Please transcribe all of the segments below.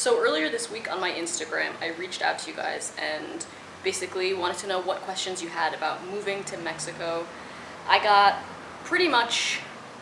So earlier this week on my Instagram, I reached out to you guys and basically wanted to know what questions you had about moving to Mexico. I got pretty much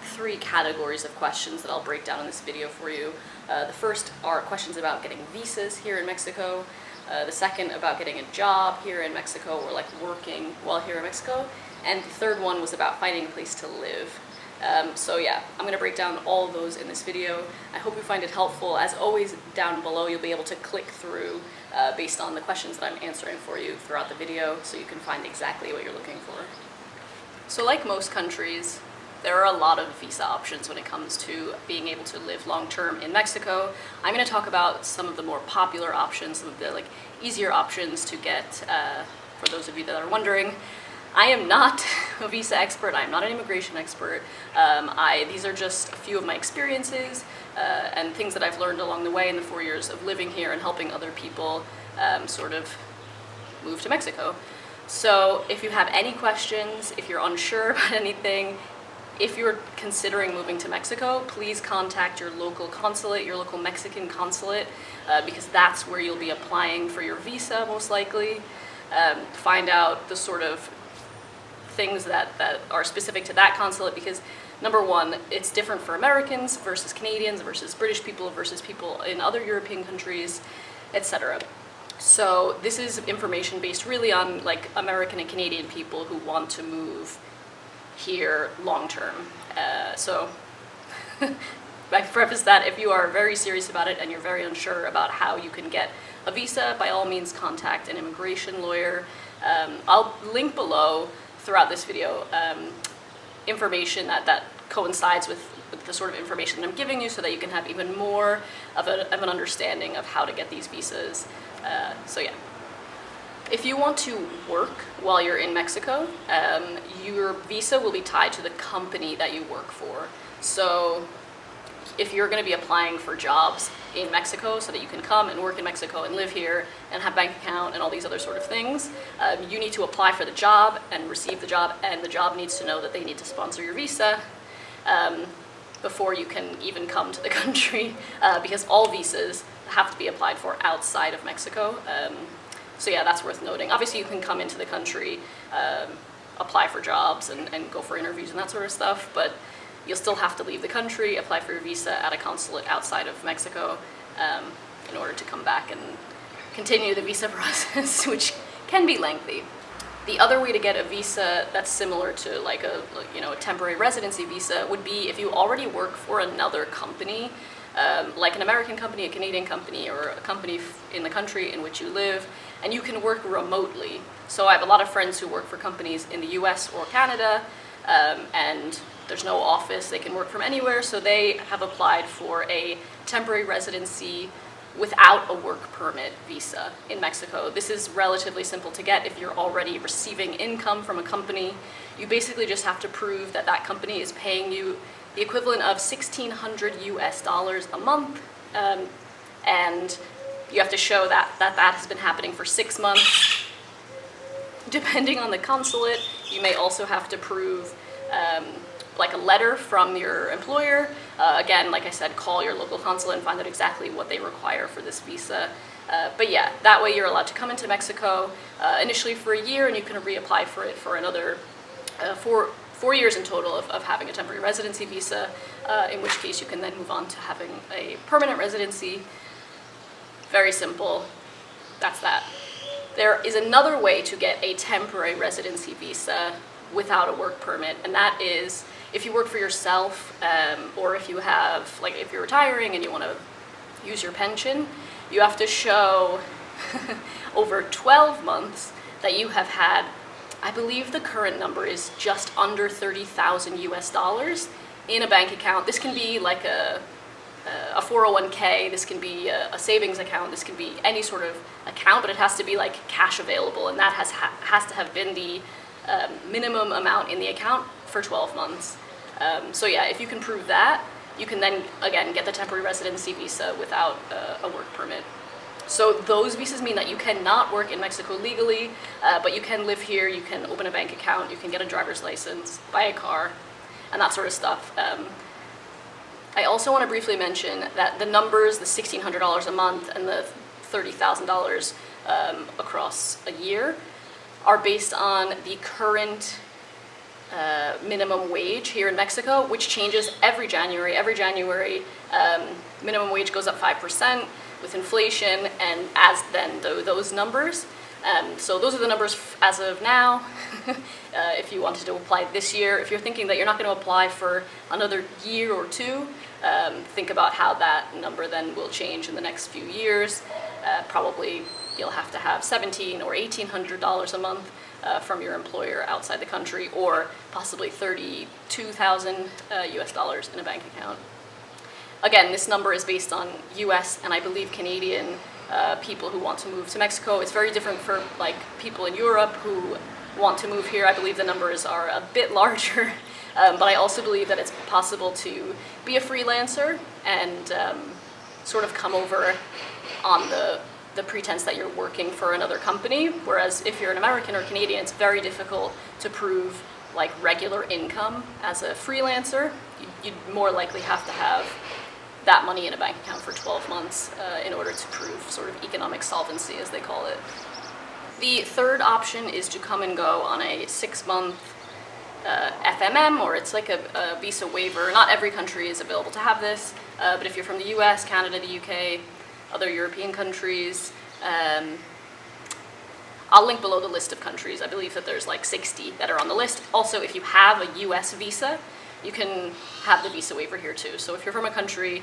3 categories of questions that I'll break down in this video for you. The first are questions about getting visas here in Mexico. The second about getting a job here in Mexico or like working while here in Mexico. And the third one was about finding a place to live. So yeah, I'm going to break down all of those in this video. I hope you find it helpful. As always, down below you'll be able to click through based on the questions that I'm answering for you throughout the video, so you can find exactly what you're looking for. So like most countries, there are a lot of visa options when it comes to being able to live long-term in Mexico. I'm going to talk about some of the more popular options, some of the easier options to get for those of you that are wondering. I am not a visa expert, I am not an immigration expert. These are just a few of my experiences and things that I've learned along the way in the 4 years of living here and helping other people sort of move to Mexico. So if you have any questions, if you're unsure about anything, if you're considering moving to Mexico, please contact your local consulate, your local Mexican consulate, because that's where you'll be applying for your visa most likely. Find out the sort of things that are specific to that consulate, because number one, it's different for Americans versus Canadians versus British people versus people in other European countries, etc. So this is information based really on American and Canadian people who want to move here long term. So I preface that if you are very serious about it and you're very unsure about how you can get a visa, by all means contact an immigration lawyer. I'll link below throughout this video information that coincides with the sort of information that I'm giving you, so that you can have even more of an understanding of how to get these visas. So yeah. If you want to work while you're in Mexico, your visa will be tied to the company that you work for. So if you're going to be applying for jobs in Mexico so that you can come and work in Mexico and live here and have a bank account and all these other sort of things, you need to apply for the job and receive the job, and the job needs to know that they need to sponsor your visa before you can even come to the country, because all visas have to be applied for outside of Mexico. So yeah, that's worth noting. Obviously you can come into the country, apply for jobs and go for interviews and that sort of stuff, but you'll still have to leave the country, apply for your visa at a consulate outside of Mexico in order to come back and continue the visa process, which can be lengthy. The other way to get a visa that's similar to a temporary residency visa would be if you already work for another company, like an American company, a Canadian company, or a company in the country in which you live, and you can work remotely. So I have a lot of friends who work for companies in the US or Canada, and there's no office, they can work from anywhere, so they have applied for a temporary residency without a work permit visa in Mexico. This is relatively simple to get if you're already receiving income from a company. You basically just have to prove that that company is paying you the equivalent of $1,600 US a month, and you have to show that has been happening for 6 months. Depending on the consulate, you may also have to prove a letter from your employer. Again, like I said, call your local consulate and find out exactly what they require for this visa. But yeah, that way you're allowed to come into Mexico initially for a year, and you can reapply for it for another 4 years in total of having a temporary residency visa, in which case you can then move on to having a permanent residency. Very simple. That's that. There is another way to get a temporary residency visa without a work permit, and that is if you work for yourself, or if you have, if you're retiring and you want to use your pension, you have to show over 12 months that you have had, I believe the current number is just under $30,000 US in a bank account. This can be like a 401k, this can be a savings account, this can be any sort of account, but it has to be cash available, and that has to have been the minimum amount in the account for 12 months. So yeah, if you can prove that, you can then again get the temporary residency visa without a work permit. So those visas mean that you cannot work in Mexico legally, but you can live here, you can open a bank account, you can get a driver's license, buy a car, and that sort of stuff. I also want to briefly mention that the numbers, the $1,600 a month and the $30,000 across a year, are based on the current minimum wage here in Mexico, which changes every January. Every January, minimum wage goes up 5% with inflation, and as then those numbers. So those are the numbers as of now. If you wanted to apply this year, if you're thinking that you're not going to apply for another year or two, think about how that number then will change in the next few years. Probably you'll have to have $1,700 or $1,800 a month from your employer outside the country, or possibly 32,000 US dollars in a bank account. Again, this number is based on US and I believe Canadian people who want to move to Mexico. It's very different for like people in Europe who want to move here. I believe the numbers are a bit larger, but I also believe that it's possible to be a freelancer and sort of come over on the pretense that you're working for another company, whereas if you're an American or Canadian, it's very difficult to prove like regular income as a freelancer. You'd more likely have to have that money in a bank account for 12 months in order to prove sort of economic solvency, as they call it. The third option is to come and go on a 6-month FMM, or it's like a visa waiver. Not every country is available to have this, but if you're from the US, Canada, the UK, other European countries, I'll link below the list of countries. I believe that there's like 60 that are on the list. Also, if you have a US visa, you can have the visa waiver here too. So if you're from a country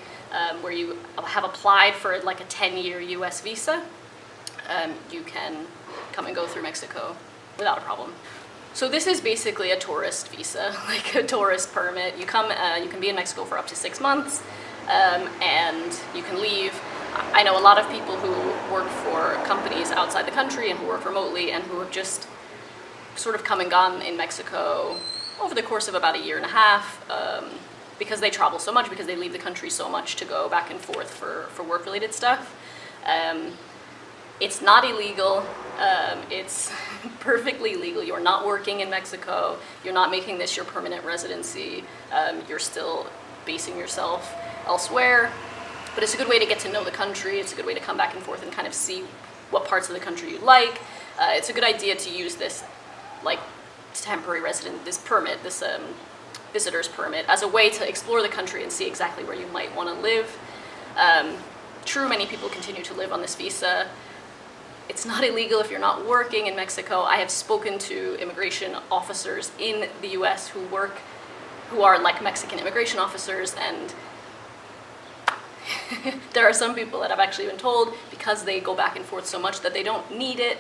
where you have applied for like a 10-year US visa, you can come and go through Mexico without a problem. So this is basically a tourist visa, like a tourist permit. You come, you can be in Mexico for up to 6 months, and you can leave. I know a lot of people who work for companies outside the country and who work remotely and who have just sort of come and gone in Mexico over the course of about a year and a half, because they travel so much, because they leave the country so much to go back and forth for work-related stuff. It's not illegal. It's perfectly legal. You're not working in Mexico. You're not making this your permanent residency. You're still basing yourself elsewhere. But it's a good way to get to know the country. It's a good way to come back and forth and kind of see what parts of the country you like. It's a good idea to use this like temporary resident, this permit, this visitor's permit, as a way to explore the country and see exactly where you might want to live. True, many people continue to live on this visa. It's not illegal if you're not working in Mexico. I have spoken to immigration officers in the US who are like Mexican immigration officers, and there are some people that I've actually been told, because they go back and forth so much, that they don't need it,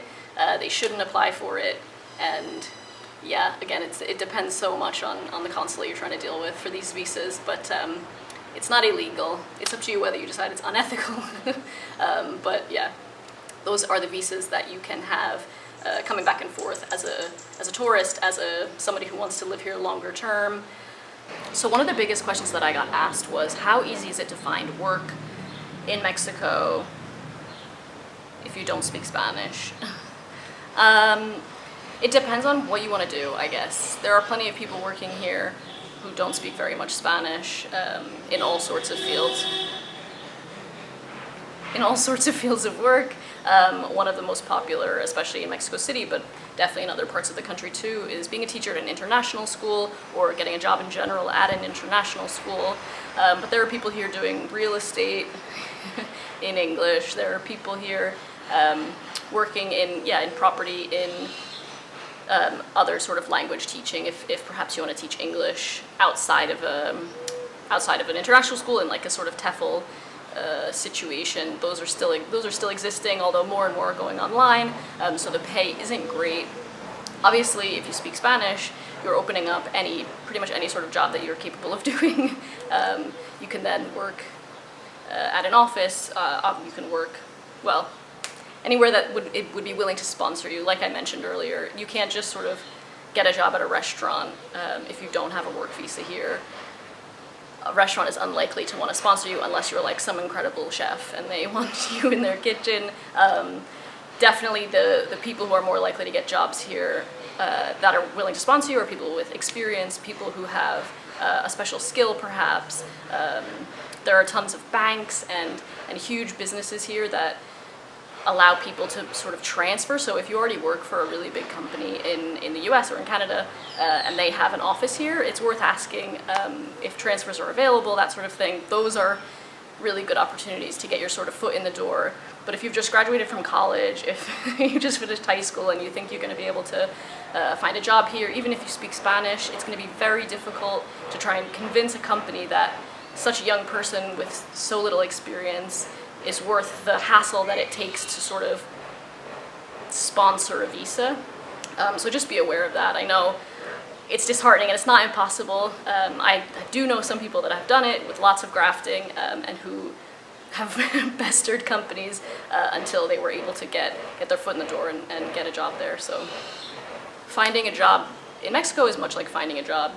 they shouldn't apply for it, and yeah, again, it depends so much on the consulate you're trying to deal with for these visas, but it's not illegal. It's up to you whether you decide it's unethical. But yeah, those are the visas that you can have coming back and forth as a tourist, as somebody who wants to live here longer term. So one of the biggest questions that I got asked was, how easy is it to find work in Mexico if you don't speak Spanish? It depends on what you want to do, I guess. There are plenty of people working here who don't speak very much Spanish in all sorts of fields. In all sorts of fields of work. One of the most popular, especially in Mexico City, but definitely in other parts of the country too, is being a teacher at an international school, or getting a job in general at an international school. But there are people here doing real estate in English. There are people here working in property, in other sort of language teaching, if perhaps you want to teach English outside of an international school in like a sort of TEFL situation. Those are still existing, although more and more are going online, so the pay isn't great. Obviously, if you speak Spanish, you're opening up pretty much any sort of job that you're capable of doing. You can then work at an office. You can work, well, anywhere that would be willing to sponsor you. Like I mentioned earlier, you can't just sort of get a job at a restaurant if you don't have a work visa here. A restaurant is unlikely to want to sponsor you unless you're like some incredible chef and they want you in their kitchen. Definitely the people who are more likely to get jobs here that are willing to sponsor you are people with experience, people who have a special skill perhaps. There are tons of banks and huge businesses here that allow people to sort of transfer. So if you already work for a really big company in the US or in Canada and they have an office here, it's worth asking if transfers are available, that sort of thing. Those are really good opportunities to get your sort of foot in the door. But if you've just graduated from college, if you just finished high school and you think you're going to be able to find a job here, even if you speak Spanish, it's going to be very difficult to try and convince a company that such a young person with so little experience is worth the hassle that it takes to sort of sponsor a visa. So just be aware of that. I know it's disheartening and it's not impossible. I do know some people that have done it with lots of grafting and who have pestered companies until they were able to get their foot in the door and get a job there. So finding a job in Mexico is much like finding a job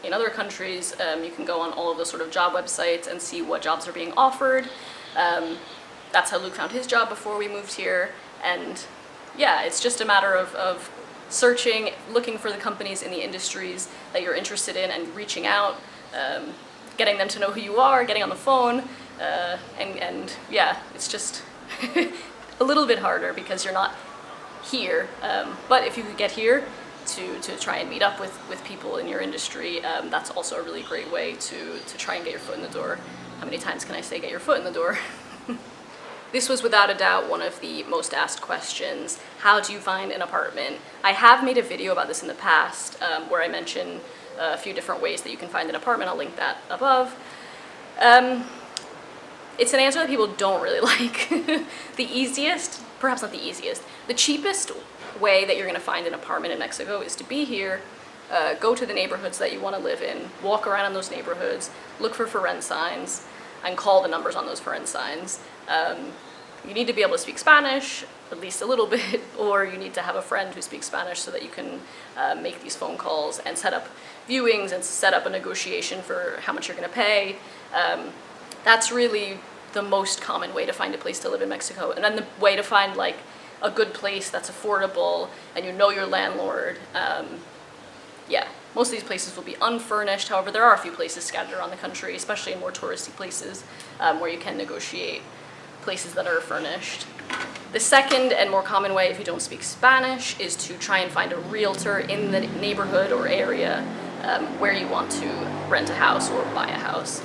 in other countries. You can go on all of the sort of job websites and see what jobs are being offered. That's how Luke found his job before we moved here. And yeah, it's just a matter of searching, looking for the companies in the industries that you're interested in and reaching out, getting them to know who you are, getting on the phone. And yeah, it's just a little bit harder because you're not here. But if you could get here to try and meet up with people in your industry, that's also a really great way to try and get your foot in the door. How many times can I say get your foot in the door? This was without a doubt one of the most asked questions. How do you find an apartment? I have made a video about this in the past where I mention a few different ways that you can find an apartment. I'll link that above. It's an answer that people don't really like. The easiest, perhaps not the easiest, the cheapest way that you're going to find an apartment in Mexico is to be here, go to the neighborhoods that you want to live in, walk around in those neighborhoods, look for rent signs, and call the numbers on those for rent signs. You need to be able to speak Spanish, at least a little bit, or you need to have a friend who speaks Spanish so that you can make these phone calls and set up viewings and set up a negotiation for how much you're going to pay. That's really the most common way to find a place to live in Mexico. And then the way to find like a good place that's affordable and you know your landlord. Yeah, most of these places will be unfurnished. However, there are a few places scattered around the country, especially in more touristy places, where you can negotiate places that are furnished. The second and more common way, if you don't speak Spanish, is to try and find a realtor in the neighborhood or area where you want to rent a house or buy a house.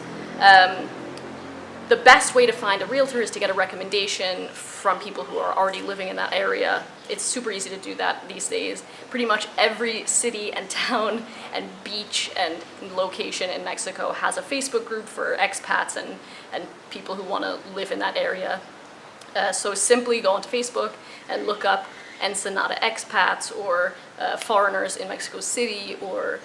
The best way to find a realtor is to get a recommendation from people who are already living in that area. It's super easy to do that these days. Pretty much every city and town and beach and location in Mexico has a Facebook group for expats and people who want to live in that area. So simply go onto Facebook and look up Ensenada expats or foreigners in Mexico City or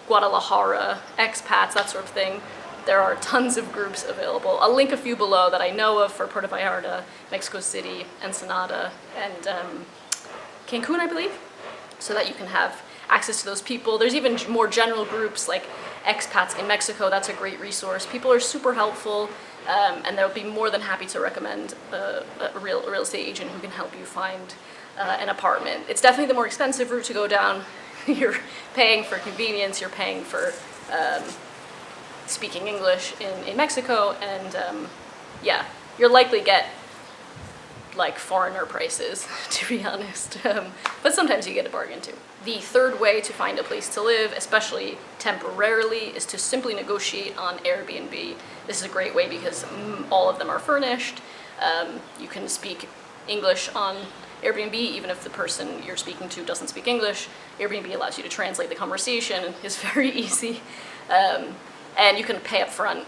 Guadalajara expats, that sort of thing. There are tons of groups available. I'll link a few below that I know of for Puerto Vallarta, Mexico City, Ensenada, and Cancun, I believe, so that you can have access to those people. There's even more general groups like expats in Mexico. That's a great resource. People are super helpful, and they'll be more than happy to recommend a real estate agent who can help you find an apartment. It's definitely the more expensive route to go down. You're paying for convenience, you're paying for speaking English in Mexico, and yeah, you'll likely get like foreigner prices, to be honest, but sometimes you get a bargain too. The third way to find a place to live, especially temporarily, is to simply negotiate on Airbnb. This is a great way because all of them are furnished. You can speak English on Airbnb even if the person you're speaking to doesn't speak English. Airbnb allows you to translate the conversation. It's very easy. And you can pay up front,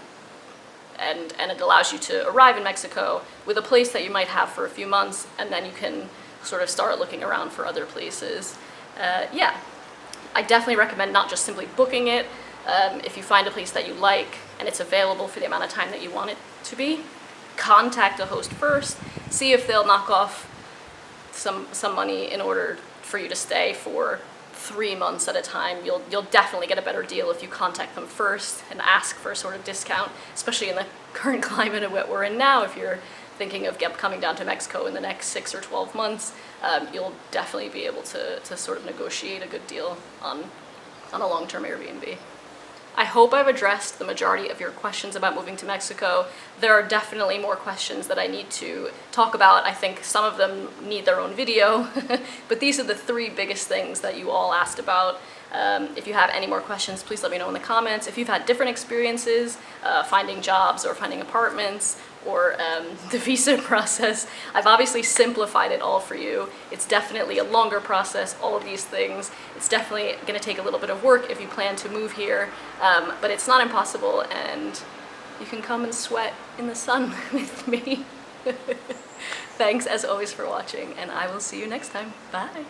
and it allows you to arrive in Mexico with a place that you might have for a few months, and then you can sort of start looking around for other places. Yeah, I definitely recommend not just simply booking it. If you find a place that you like and it's available for the amount of time that you want it to be, contact the host first, see if they'll knock off some money in order for you to stay for 3 months at a time. You'll definitely get a better deal if you contact them first and ask for a sort of discount, especially in the current climate of what we're in now. If you're thinking of coming down to Mexico in the next 6 or 12 months, you'll definitely be able to sort of negotiate a good deal on a long-term Airbnb. I hope I've addressed the majority of your questions about moving to Mexico. There are definitely more questions that I need to talk about. I think some of them need their own video, but these are the 3 biggest things that you all asked about. If you have any more questions, please let me know in the comments. If you've had different experiences finding jobs or finding apartments or the visa process, I've obviously simplified it all for you. It's definitely a longer process, all of these things. It's definitely going to take a little bit of work if you plan to move here, but it's not impossible, and you can come and sweat in the sun with me. Thanks as always for watching, and I will see you next time. Bye.